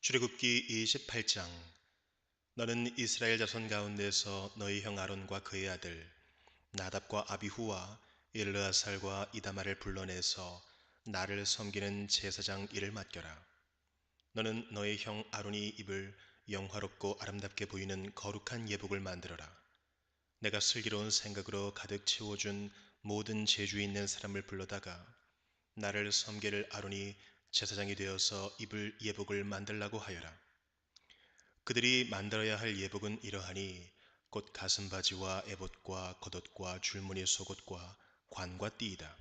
출애굽기 28장. 너는 이스라엘 자손 가운데서 너희 형 아론과 그의 아들 나답과 아비후와 엘르아살과 이다말을 불러내서 나를 섬기는 제사장 일을 맡겨라. 너는 너희 형 아론이 입을 영화롭고 아름답게 보이는 거룩한 예복을 만들어라. 내가 슬기로운 생각으로 가득 채워준 모든 재주 있는 사람을 불러다가 나를 섬길 아론이 제사장이 되어서 입을 예복을 만들라고 하여라. 그들이 만들어야 할 예복은 이러하니 곧 가슴바지와 에봇과 겉옷과 줄무늬 속옷과 관과 띠이다.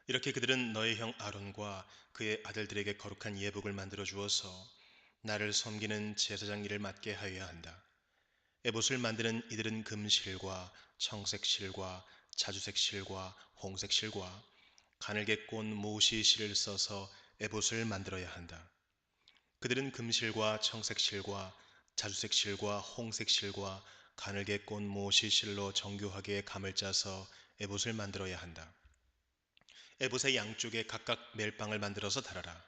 이렇게 그들은 너의 형 아론과 그의 아들들에게 거룩한 예복을 만들어 주어서 나를 섬기는 제사장 일을 맡게 하여야 한다. 에봇을 만드는 이들은 금실과 청색실과 자주색실과 홍색실과 가늘게 꼰 모시실을 써서 에봇을 만들어야 한다. 그들은 금실과 청색실과 자주색실과 홍색실과 가늘게 꼰 모시실로 정교하게 감을 짜서 에봇을 만들어야 한다. 에봇의 양쪽에 각각 멜빵을 만들어서 달아라.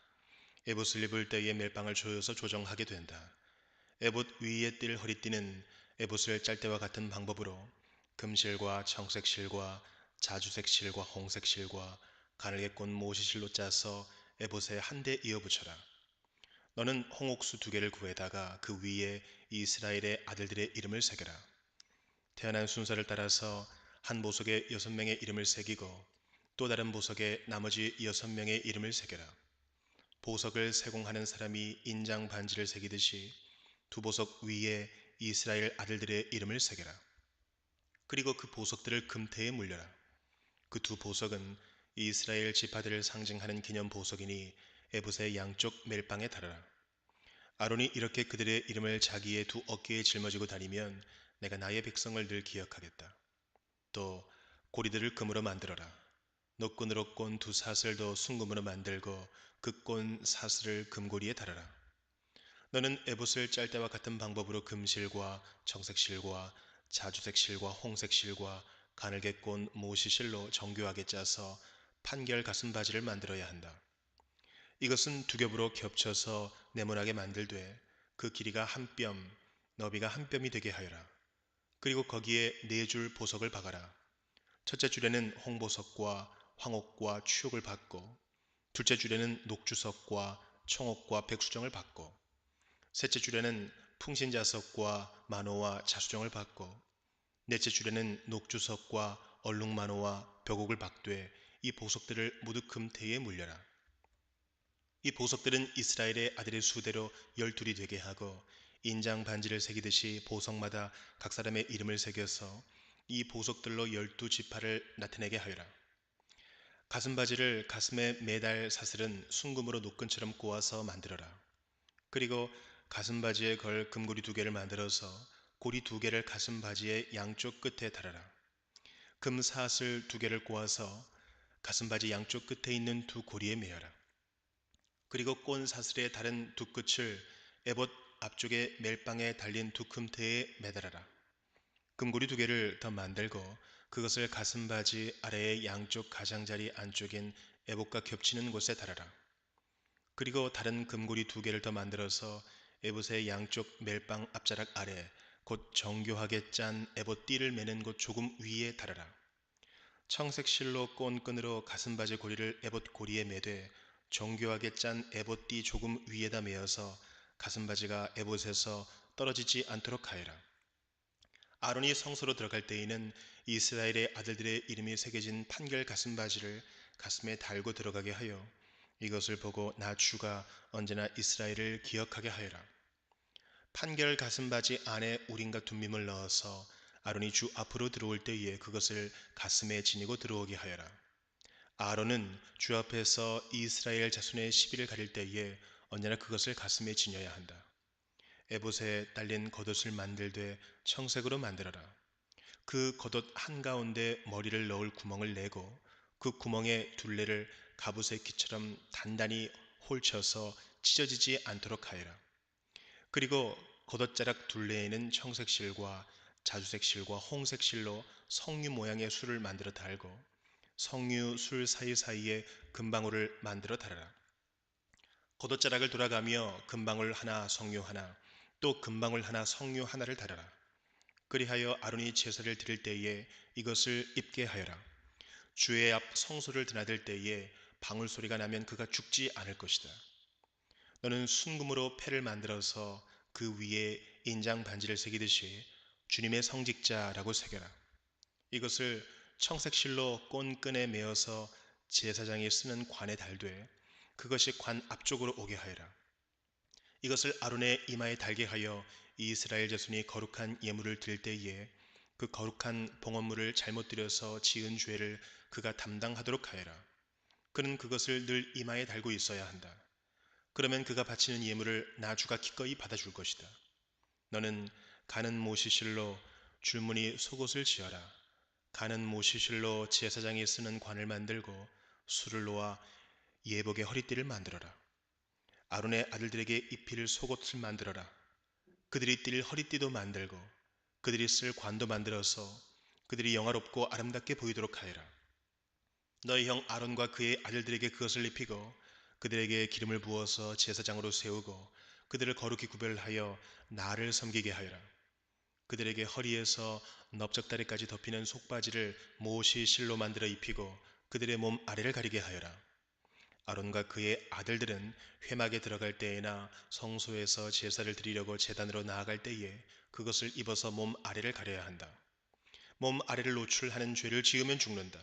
에봇을 입을 때에 멜빵을 조여서 조정하게 된다. 에봇 위에 뜰 허리띠는 에봇을 짤 때와 같은 방법으로 금실과 청색실과 자주색실과 홍색실과 가늘게 꼰 모시실로 짜서 에봇에 한데 이어 붙여라. 너는 홍옥수 2개를 구해다가 그 위에 이스라엘의 아들들의 이름을 새겨라. 태어난 순서를 따라서 한 보석에 6명의 이름을 새기고 또 다른 보석에 나머지 6명의 이름을 새겨라. 보석을 세공하는 사람이 인장 반지를 새기듯이 2보석 위에 이스라엘 아들들의 이름을 새겨라. 그리고 그 보석들을 금태에 물려라. 그 2보석은 이스라엘 지파들을 상징하는 기념 보석이니 에봇의 양쪽 멜빵에 달아라. 아론이 이렇게 그들의 이름을 자기의 2 어깨에 짊어지고 다니면 내가 나의 백성을 늘 기억하겠다. 또 고리들을 금으로 만들어라. 노끈으로 꼰 2 사슬도 순금으로 만들고 그 꼰 사슬을 금고리에 달아라. 너는 에봇을 짤 때와 같은 방법으로 금실과 청색실과 자주색실과 홍색실과 가늘게 꼰 모시실로 정교하게 짜서 판결 가슴바지를 만들어야 한다. 이것은 2겹으로 겹쳐서 네모나게 만들되 그 길이가 1뼘, 너비가 1뼘이 되게 하여라. 그리고 거기에 4줄 보석을 박아라. 첫째 줄에는 홍보석과 황옥과 추옥을 박고, 둘째 줄에는 녹주석과 청옥과 백수정을 박고, 셋째 줄에는 풍신자석과 만호와 자수정을 박고, 넷째 줄에는 녹주석과 얼룩만호와 벽옥을 박되 이 보석들을 모두 금태에 물려라. 이 보석들은 이스라엘의 아들의 수대로 12이 되게 하고 인장 반지를 새기듯이 보석마다 각 사람의 이름을 새겨서 이 보석들로 12지파를 나타내게 하여라. 가슴바지를 가슴에 매달 사슬은 순금으로 노끈처럼 꼬아서 만들어라. 그리고 가슴바지에 걸 금고리 2개를 만들어서 고리 2개를 가슴바지의 양쪽 끝에 달아라. 금 사슬 2개를 꼬아서 가슴바지 양쪽 끝에 있는 2 고리에 매어라. 그리고 꼰 사슬의 다른 2 끝을 에봇 앞쪽에 멜빵에 달린 2 금태에 매달아라. 금고리 2개를 더 만들고 그것을 가슴바지 아래의 양쪽 가장자리 안쪽인 에봇과 겹치는 곳에 달아라. 그리고 다른 금고리 2개를 더 만들어서 에봇의 양쪽 멜빵 앞자락 아래 곧 정교하게 짠 에봇 띠를 매는 곳 조금 위에 달아라. 청색 실로 꼰 끈으로 가슴바지 고리를 에봇 고리에 매되 정교하게 짠 에봇 띠 조금 위에다 매어서 가슴바지가 에봇에서 떨어지지 않도록 하여라. 아론이 성소로 들어갈 때에는 이스라엘의 아들들의 이름이 새겨진 판결 가슴바지를 가슴에 달고 들어가게 하여 이것을 보고 나 주가 언제나 이스라엘을 기억하게 하여라. 판결 가슴바지 안에 우림과 둠밈을 넣어서 아론이 주 앞으로 들어올 때에 그것을 가슴에 지니고 들어오게 하여라. 아론은 주 앞에서 이스라엘 자손의 시비를 가릴 때에 언제나 그것을 가슴에 지녀야 한다. 에봇에 딸린 겉옷을 만들되 청색으로 만들어라. 그 겉옷 한가운데 머리를 넣을 구멍을 내고 그 구멍에 둘레를 갑옷의 키처럼 단단히 홀쳐서 찢어지지 않도록 하여라. 그리고 겉옷자락 둘레에는 청색실과 자주색실과 홍색실로 석류 모양의 술을 만들어 달고 석류 술 사이사이에 금방울을 만들어 달아라. 포도자락을 돌아가며 금방울 하나 성류 하나 또 금방울 하나 성류 하나를 달아라. 그리하여 아론이 제사를 드릴 때에 이것을 입게 하여라. 주의 앞 성소를 드나들 때에 방울 소리가 나면 그가 죽지 않을 것이다. 너는 순금으로 패를 만들어서 그 위에 인장 반지를 새기듯이 주님의 성직자라고 새겨라. 이것을 청색실로 꼰끈에 메어서 제사장이 쓰는 관에 달되 그것이 관 앞쪽으로 오게 하여라. 이것을 아론의 이마에 달게 하여 이스라엘 자손이 거룩한 예물을 드릴 때에 그 거룩한 봉헌물을 잘못 드려서 지은 죄를 그가 담당하도록 하여라. 그는 그것을 늘 이마에 달고 있어야 한다. 그러면 그가 바치는 예물을 나주가 기꺼이 받아줄 것이다. 너는 가는 모시실로 줄무늬 속옷을 지어라. 가는 모시실로 제사장이 쓰는 관을 만들고 술을 놓아 예복의 허리띠를 만들어라. 아론의 아들들에게 입힐 속옷을 만들어라. 그들이 뛸 허리띠도 만들고 그들이 쓸 관도 만들어서 그들이 영화롭고 아름답게 보이도록 하여라. 너희 형 아론과 그의 아들들에게 그것을 입히고 그들에게 기름을 부어서 제사장으로 세우고 그들을 거룩히 구별하여 나를 섬기게 하여라. 그들에게 허리에서 넓적다리까지 덮이는 속바지를 모시 실로 만들어 입히고 그들의 몸 아래를 가리게 하여라. 아론과 그의 아들들은 회막에 들어갈 때에나 성소에서 제사를 드리려고 제단으로 나아갈 때에 그것을 입어서 몸 아래를 가려야 한다. 몸 아래를 노출하는 죄를 지으면 죽는다.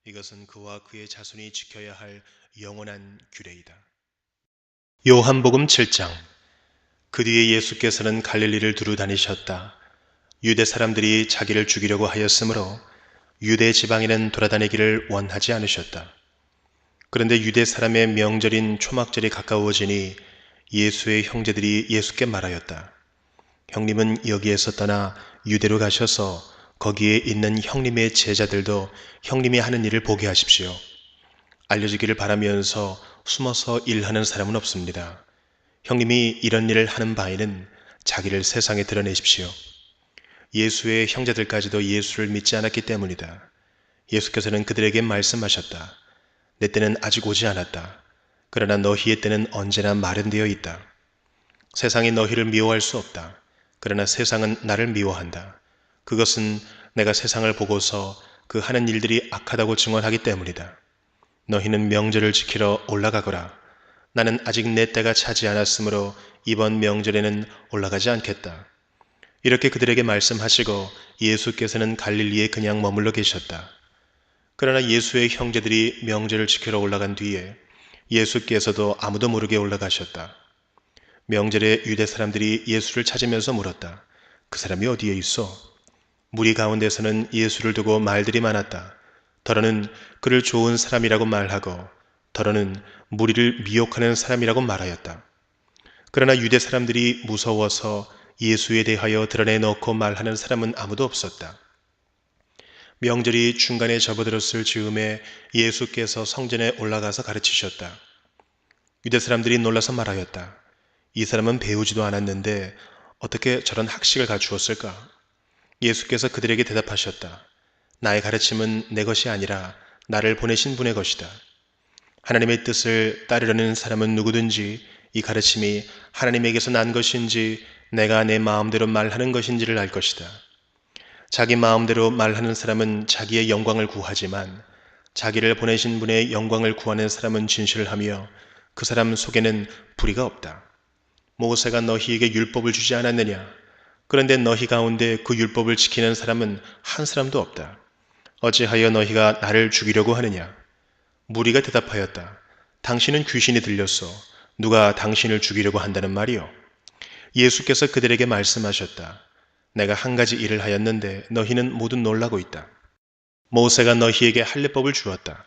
이것은 그와 그의 자손이 지켜야 할 영원한 규례이다. 요한복음 7장. 그 뒤에 예수께서는 갈릴리를 두루 다니셨다. 유대 사람들이 자기를 죽이려고 하였으므로 유대 지방에는 돌아다니기를 원하지 않으셨다. 그런데 유대 사람의 명절인 초막절이 가까워지니 예수의 형제들이 예수께 말하였다. 형님은 여기에서 떠나 유대로 가셔서 거기에 있는 형님의 제자들도 형님이 하는 일을 보게 하십시오. 알려지기를 바라면서 숨어서 일하는 사람은 없습니다. 형님이 이런 일을 하는 바에는 자기를 세상에 드러내십시오. 예수의 형제들까지도 예수를 믿지 않았기 때문이다. 예수께서는 그들에게 말씀하셨다. 내 때는 아직 오지 않았다. 그러나 너희의 때는 언제나 마련되어 있다. 세상이 너희를 미워할 수 없다. 그러나 세상은 나를 미워한다. 그것은 내가 세상을 보고서 그 하는 일들이 악하다고 증언하기 때문이다. 너희는 명절을 지키러 올라가거라. 나는 아직 내 때가 차지 않았으므로 이번 명절에는 올라가지 않겠다. 이렇게 그들에게 말씀하시고 예수께서는 갈릴리에 그냥 머물러 계셨다. 그러나 예수의 형제들이 명절을 지키러 올라간 뒤에 예수께서도 아무도 모르게 올라가셨다. 명절에 유대 사람들이 예수를 찾으면서 물었다. 그 사람이 어디에 있어? 무리 가운데서는 예수를 두고 말들이 많았다. 더러는 그를 좋은 사람이라고 말하고 더러는 무리를 미혹하는 사람이라고 말하였다. 그러나 유대 사람들이 무서워서 예수에 대하여 드러내놓고 말하는 사람은 아무도 없었다. 명절이 중간에 접어들었을 즈음에 예수께서 성전에 올라가서 가르치셨다. 유대 사람들이 놀라서 말하였다. 이 사람은 배우지도 않았는데 어떻게 저런 학식을 갖추었을까? 예수께서 그들에게 대답하셨다. 나의 가르침은 내 것이 아니라 나를 보내신 분의 것이다. 하나님의 뜻을 따르려는 사람은 누구든지 이 가르침이 하나님에게서 난 것인지 내가 내 마음대로 말하는 것인지를 알 것이다. 자기 마음대로 말하는 사람은 자기의 영광을 구하지만 자기를 보내신 분의 영광을 구하는 사람은 진실을 하며 그 사람 속에는 불의가 없다. 모세가 너희에게 율법을 주지 않았느냐? 그런데 너희 가운데 그 율법을 지키는 사람은 한 사람도 없다. 어찌하여 너희가 나를 죽이려고 하느냐? 무리가 대답하였다. 당신은 귀신이 들렸소. 누가 당신을 죽이려고 한다는 말이요? 예수께서 그들에게 말씀하셨다. 내가 한 가지 일을 하였는데 너희는 모두 놀라고 있다. 모세가 너희에게 할례법을 주었다.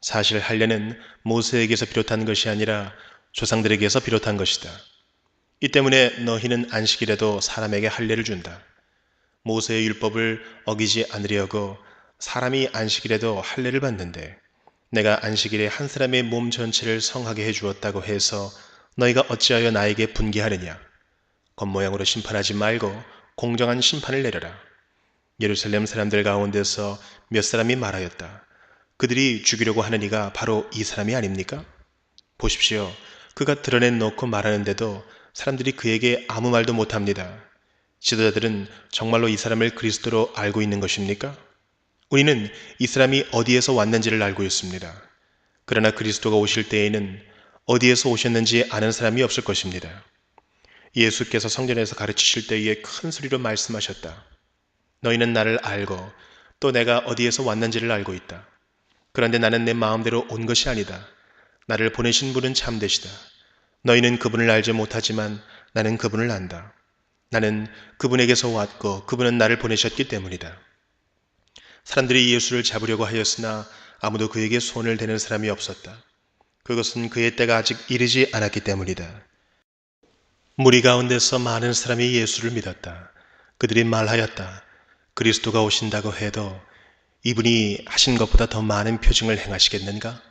사실 할례는 모세에게서 비롯한 것이 아니라 조상들에게서 비롯한 것이다. 이 때문에 너희는 안식일에도 사람에게 할례를 준다. 모세의 율법을 어기지 않으려고 사람이 안식일에도 할례를 받는데 내가 안식일에 한 사람의 몸 전체를 성하게 해주었다고 해서 너희가 어찌하여 나에게 분개하느냐? 겉모양으로 심판하지 말고 공정한 심판을 내려라. 예루살렘 사람들 가운데서 몇 사람이 말하였다. 그들이 죽이려고 하는 이가 바로 이 사람이 아닙니까? 보십시오. 그가 드러내 놓고 말하는데도 사람들이 그에게 아무 말도 못합니다. 지도자들은 정말로 이 사람을 그리스도로 알고 있는 것입니까? 우리는 이 사람이 어디에서 왔는지를 알고 있습니다. 그러나 그리스도가 오실 때에는 어디에서 오셨는지 아는 사람이 없을 것입니다. 예수께서 성전에서 가르치실 때에 큰 소리로 말씀하셨다. 너희는 나를 알고 또 내가 어디에서 왔는지를 알고 있다. 그런데 나는 내 마음대로 온 것이 아니다. 나를 보내신 분은 참되시다. 너희는 그분을 알지 못하지만 나는 그분을 안다. 나는 그분에게서 왔고 그분은 나를 보내셨기 때문이다. 사람들이 예수를 잡으려고 하였으나 아무도 그에게 손을 대는 사람이 없었다. 그것은 그의 때가 아직 이르지 않았기 때문이다. 무리 가운데서 많은 사람이 예수를 믿었다. 그들이 말하였다. 그리스도가 오신다고 해도 이분이 하신 것보다 더 많은 표징을 행하시겠는가?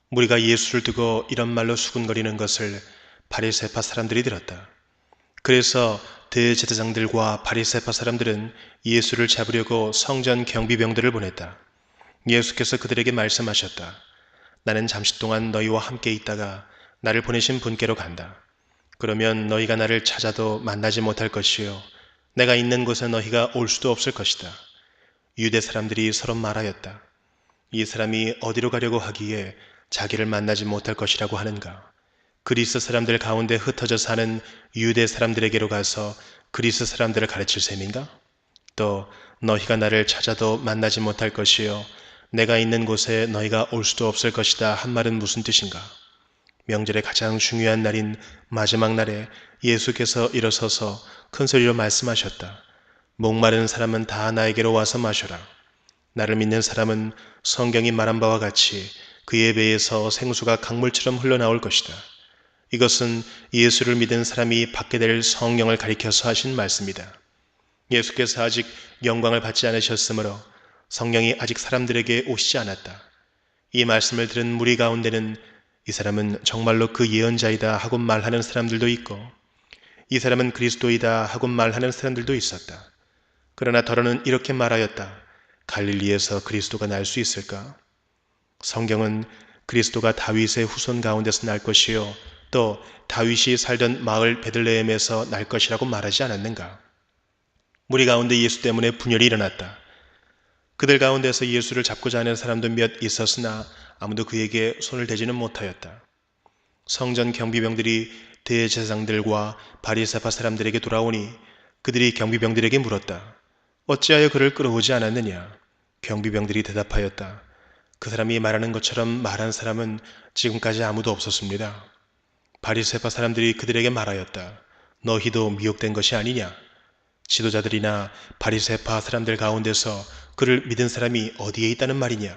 무리가 예수를 두고 이런 말로 수군거리는 것을 바리새파 사람들이 들었다. 그래서 대제사장들과 바리새파 사람들은 예수를 잡으려고 성전 경비병들을 보냈다. 예수께서 그들에게 말씀하셨다. 나는 잠시 동안 너희와 함께 있다가 나를 보내신 분께로 간다. 그러면 너희가 나를 찾아도 만나지 못할 것이요 내가 있는 곳에 너희가 올 수도 없을 것이다. 유대 사람들이 서로 말하였다. 이 사람이 어디로 가려고 하기에 자기를 만나지 못할 것이라고 하는가? 그리스 사람들 가운데 흩어져 사는 유대 사람들에게로 가서 그리스 사람들을 가르칠 셈인가? 또 너희가 나를 찾아도 만나지 못할 것이요 내가 있는 곳에 너희가 올 수도 없을 것이다 한 말은 무슨 뜻인가? 명절의 가장 중요한 날인 마지막 날에 예수께서 일어서서 큰 소리로 말씀하셨다. 목마른 사람은 다 나에게로 와서 마셔라. 나를 믿는 사람은 성경이 말한 바와 같이 그의 배에서 생수가 강물처럼 흘러나올 것이다. 이것은 예수를 믿은 사람이 받게 될 성령을 가리켜서 하신 말씀이다. 예수께서 아직 영광을 받지 않으셨으므로 성령이 아직 사람들에게 오시지 않았다. 이 말씀을 들은 무리 가운데는 이 사람은 정말로 그 예언자이다 하고 말하는 사람들도 있고 이 사람은 그리스도이다 하고 말하는 사람들도 있었다. 그러나 더러는 이렇게 말하였다. 갈릴리에서 그리스도가 날 수 있을까? 성경은 그리스도가 다윗의 후손 가운데서 날 것이요 또 다윗이 살던 마을 베들레헴에서 날 것이라고 말하지 않았는가? 무리 가운데 예수 때문에 분열이 일어났다. 그들 가운데서 예수를 잡고자 하는 사람도 몇 있었으나 아무도 그에게 손을 대지는 못하였다. 성전 경비병들이 대제사장들과 바리새파 사람들에게 돌아오니 그들이 경비병들에게 물었다. 어찌하여 그를 끌어오지 않았느냐? 경비병들이 대답하였다. 그 사람이 말하는 것처럼 말한 사람은 지금까지 아무도 없었습니다. 바리새파 사람들이 그들에게 말하였다. 너희도 미혹된 것이 아니냐? 지도자들이나 바리새파 사람들 가운데서 그를 믿은 사람이 어디에 있다는 말이냐?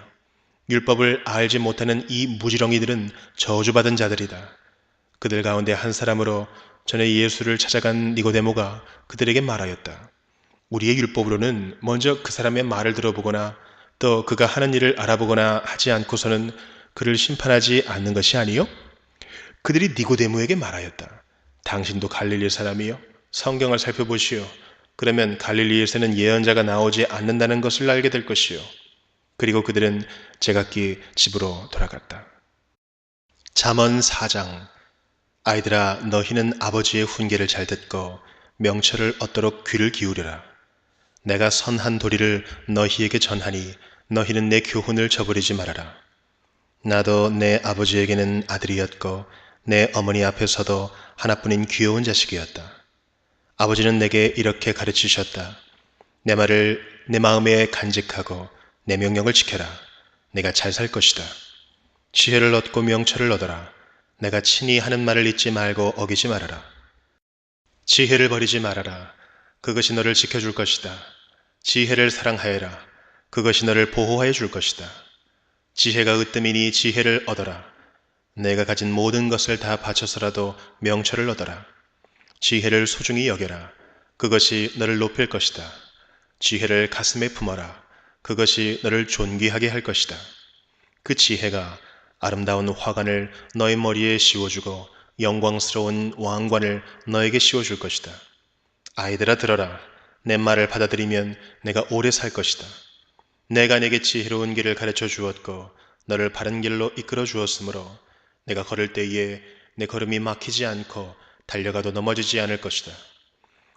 율법을 알지 못하는 이 무지렁이들은 저주받은 자들이다. 그들 가운데 한 사람으로 전에 예수를 찾아간 니고데모가 그들에게 말하였다. 우리의 율법으로는 먼저 그 사람의 말을 들어보거나 또 그가 하는 일을 알아보거나 하지 않고서는 그를 심판하지 않는 것이 아니요? 그들이 니고데모에게 말하였다. 당신도 갈릴리 사람이요? 성경을 살펴보시오. 그러면 갈릴리에서는 예언자가 나오지 않는다는 것을 알게 될 것이요. 그리고 그들은 제각기 집으로 돌아갔다. 잠언 4장. 아이들아, 너희는 아버지의 훈계를 잘 듣고 명철을 얻도록 귀를 기울여라. 내가 선한 도리를 너희에게 전하니 너희는 내 교훈을 저버리지 말아라. 나도 내 아버지에게는 아들이었고 내 어머니 앞에서도 하나뿐인 귀여운 자식이었다. 아버지는 내게 이렇게 가르치셨다. 내 말을 내 마음에 간직하고 내 명령을 지켜라. 내가 잘 살 것이다. 지혜를 얻고 명철을 얻어라. 내가 친히 하는 말을 잊지 말고 어기지 말아라. 지혜를 버리지 말아라. 그것이 너를 지켜줄 것이다. 지혜를 사랑하여라. 그것이 너를 보호하여 줄 것이다. 지혜가 으뜸이니 지혜를 얻어라. 내가 가진 모든 것을 다 바쳐서라도 명철을 얻어라. 지혜를 소중히 여겨라. 그것이 너를 높일 것이다. 지혜를 가슴에 품어라. 그것이 너를 존귀하게 할 것이다. 그 지혜가 아름다운 화관을 너의 머리에 씌워주고 영광스러운 왕관을 너에게 씌워줄 것이다. 아이들아 들어라. 내 말을 받아들이면 내가 오래 살 것이다. 내가 내게 지혜로운 길을 가르쳐 주었고 너를 바른 길로 이끌어 주었으므로 내가 걸을 때에 내 걸음이 막히지 않고 달려가도 넘어지지 않을 것이다.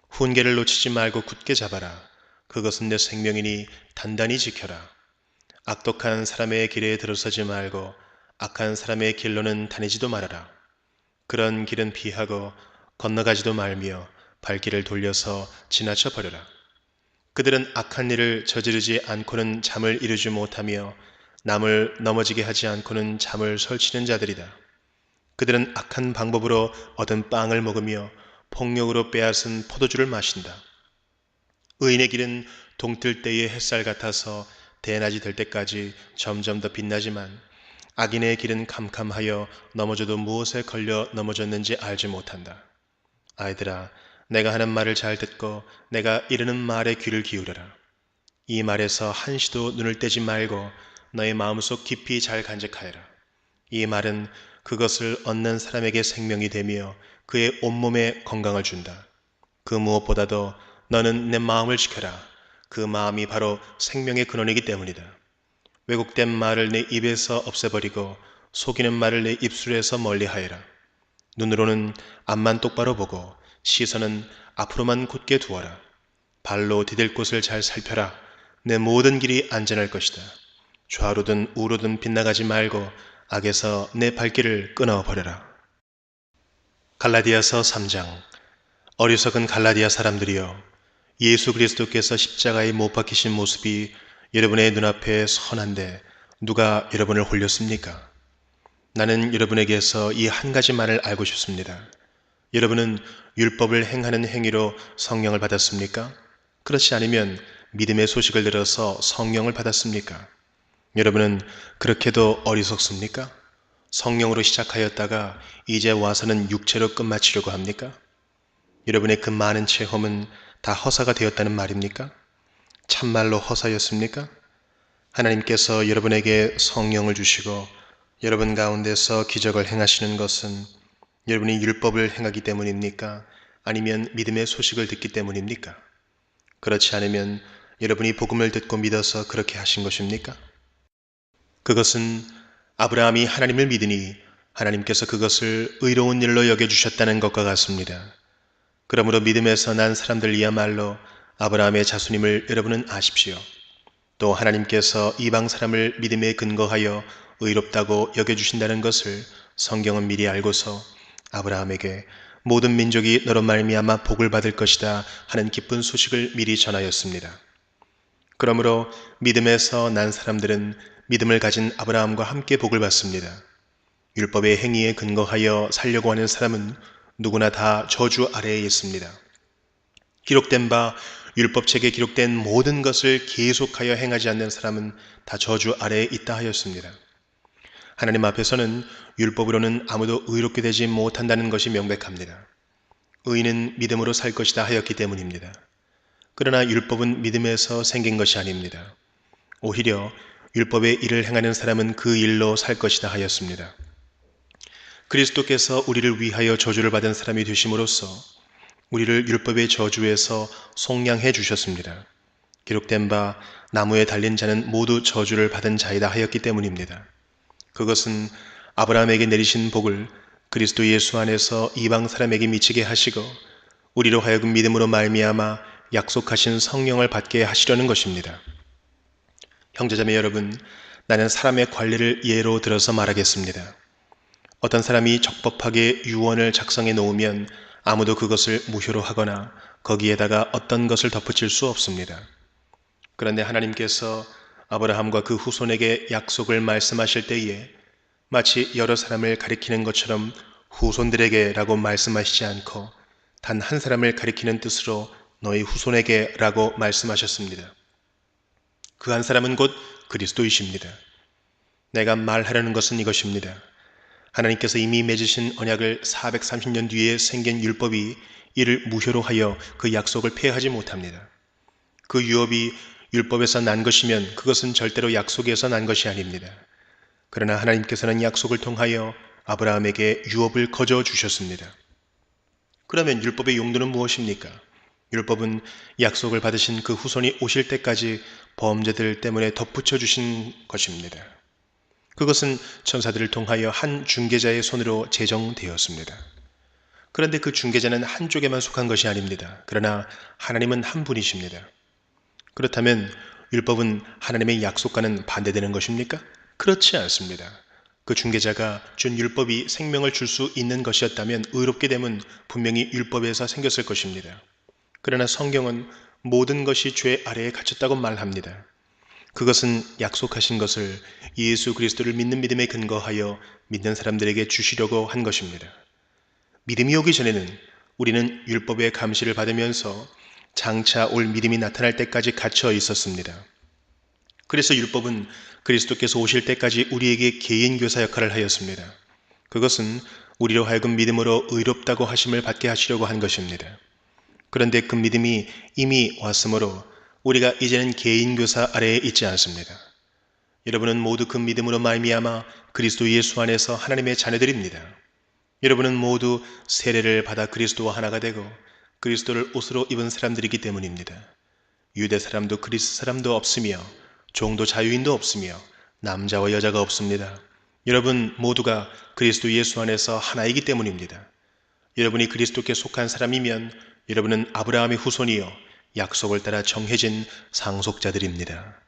훈계를 놓치지 말고 굳게 잡아라. 그것은 내 생명이니 단단히 지켜라. 악독한 사람의 길에 들어서지 말고 악한 사람의 길로는 다니지도 말아라. 그런 길은 피하고 건너가지도 말며 발길을 돌려서 지나쳐 버려라. 그들은 악한 일을 저지르지 않고는 잠을 이루지 못하며 남을 넘어지게 하지 않고는 잠을 설치는 자들이다. 그들은 악한 방법으로 얻은 빵을 먹으며 폭력으로 빼앗은 포도주를 마신다. 의인의 길은 동틀 때의 햇살 같아서 대낮이 될 때까지 점점 더 빛나지만 악인의 길은 캄캄하여 넘어져도 무엇에 걸려 넘어졌는지 알지 못한다. 아이들아, 내가 하는 말을 잘 듣고 내가 이르는 말에 귀를 기울여라. 이 말에서 한시도 눈을 떼지 말고 너의 마음속 깊이 잘 간직하여라. 이 말은 그것을 얻는 사람에게 생명이 되며 그의 온몸에 건강을 준다. 그 무엇보다도 너는 내 마음을 지켜라. 그 마음이 바로 생명의 근원이기 때문이다. 왜곡된 말을 내 입에서 없애버리고 속이는 말을 내 입술에서 멀리하여라. 눈으로는 앞만 똑바로 보고 시선은 앞으로만 곧게 두어라. 발로 디딜 곳을 잘 살펴라. 내 모든 길이 안전할 것이다. 좌로든 우로든 빗나가지 말고 악에서 내 발길을 끊어버려라. 갈라디아서 3장. 어리석은 갈라디아 사람들이여, 예수 그리스도께서 십자가에 못 박히신 모습이 여러분의 눈앞에 선한데 누가 여러분을 홀렸습니까? 나는 여러분에게서 이 한 가지 말을 알고 싶습니다. 여러분은 율법을 행하는 행위로 성령을 받았습니까? 그렇지 않으면 믿음의 소식을 들어서 성령을 받았습니까? 여러분은 그렇게도 어리석습니까? 성령으로 시작하였다가 이제 와서는 육체로 끝마치려고 합니까? 여러분의 그 많은 체험은 다 허사가 되었다는 말입니까? 참말로 허사였습니까? 하나님께서 여러분에게 성령을 주시고 여러분 가운데서 기적을 행하시는 것은 여러분이 율법을 행하기 때문입니까? 아니면 믿음의 소식을 듣기 때문입니까? 그렇지 않으면 여러분이 복음을 듣고 믿어서 그렇게 하신 것입니까? 그것은 아브라함이 하나님을 믿으니 하나님께서 그것을 의로운 일로 여겨주셨다는 것과 같습니다. 그러므로 믿음에서 난 사람들이야말로 아브라함의 자손임을 여러분은 아십시오. 또 하나님께서 이방 사람을 믿음에 근거하여 의롭다고 여겨주신다는 것을 성경은 미리 알고서 아브라함에게 모든 민족이 너로 말미암아 복을 받을 것이다 하는 기쁜 소식을 미리 전하였습니다. 그러므로 믿음에서 난 사람들은 믿음을 가진 아브라함과 함께 복을 받습니다. 율법의 행위에 근거하여 살려고 하는 사람은 누구나 다 저주 아래에 있습니다. 기록된 바 율법책에 기록된 모든 것을 계속하여 행하지 않는 사람은 다 저주 아래에 있다 하였습니다. 하나님 앞에서는 율법으로는 아무도 의롭게 되지 못한다는 것이 명백합니다. 의인은 믿음으로 살 것이다 하였기 때문입니다. 그러나 율법은 믿음에서 생긴 것이 아닙니다. 오히려 율법의 일을 행하는 사람은 그 일로 살 것이다 하였습니다. 그리스도께서 우리를 위하여 저주를 받은 사람이 되심으로써 우리를 율법의 저주에서 속량해 주셨습니다. 기록된 바 나무에 달린 자는 모두 저주를 받은 자이다 하였기 때문입니다. 그것은 아브라함에게 내리신 복을 그리스도 예수 안에서 이방 사람에게 미치게 하시고 우리로 하여금 믿음으로 말미암아 약속하신 성령을 받게 하시려는 것입니다. 형제자매 여러분, 나는 사람의 관리를 예로 들어서 말하겠습니다. 어떤 사람이 적법하게 유언을 작성해 놓으면 아무도 그것을 무효로 하거나 거기에다가 어떤 것을 덧붙일 수 없습니다. 그런데 하나님께서 아브라함과 그 후손에게 약속을 말씀하실 때에 마치 여러 사람을 가리키는 것처럼 후손들에게라고 말씀하시지 않고 단 한 사람을 가리키는 뜻으로 너희 후손에게라고 말씀하셨습니다. 그 한 사람은 곧 그리스도이십니다. 내가 말하려는 것은 이것입니다. 하나님께서 이미 맺으신 언약을 430년 뒤에 생긴 율법이 이를 무효로 하여 그 약속을 폐하지 못합니다. 그 유업이 율법에서 난 것이면 그것은 절대로 약속에서 난 것이 아닙니다. 그러나 하나님께서는 약속을 통하여 아브라함에게 유업을 거저 주셨습니다. 그러면 율법의 용도는 무엇입니까? 율법은 약속을 받으신 그 후손이 오실 때까지 범죄들 때문에 덧붙여 주신 것입니다. 그것은 천사들을 통하여 한 중개자의 손으로 제정되었습니다. 그런데 그 중개자는 한쪽에만 속한 것이 아닙니다. 그러나 하나님은 한 분이십니다. 그렇다면 율법은 하나님의 약속과는 반대되는 것입니까? 그렇지 않습니다. 그 중개자가 준 율법이 생명을 줄 수 있는 것이었다면 의롭게 됨은 분명히 율법에서 생겼을 것입니다. 그러나 성경은 모든 것이 죄 아래에 갇혔다고 말합니다. 그것은 약속하신 것을 예수 그리스도를 믿는 믿음에 근거하여 믿는 사람들에게 주시려고 한 것입니다. 믿음이 오기 전에는 우리는 율법의 감시를 받으면서 장차 올 믿음이 나타날 때까지 갇혀 있었습니다. 그래서 율법은 그리스도께서 오실 때까지 우리에게 개인 교사 역할을 하였습니다. 그것은 우리로 하여금 믿음으로 의롭다고 하심을 받게 하시려고 한 것입니다. 그런데 그 믿음이 이미 왔으므로 우리가 이제는 개인 교사 아래에 있지 않습니다. 여러분은 모두 그 믿음으로 말미암아 그리스도 예수 안에서 하나님의 자녀들입니다. 여러분은 모두 세례를 받아 그리스도와 하나가 되고 그리스도를 옷으로 입은 사람들이기 때문입니다. 유대 사람도 그리스 사람도 없으며 종도 자유인도 없으며 남자와 여자가 없습니다. 여러분 모두가 그리스도 예수 안에서 하나이기 때문입니다. 여러분이 그리스도께 속한 사람이면 여러분은 아브라함의 후손이요 약속을 따라 정해진 상속자들입니다.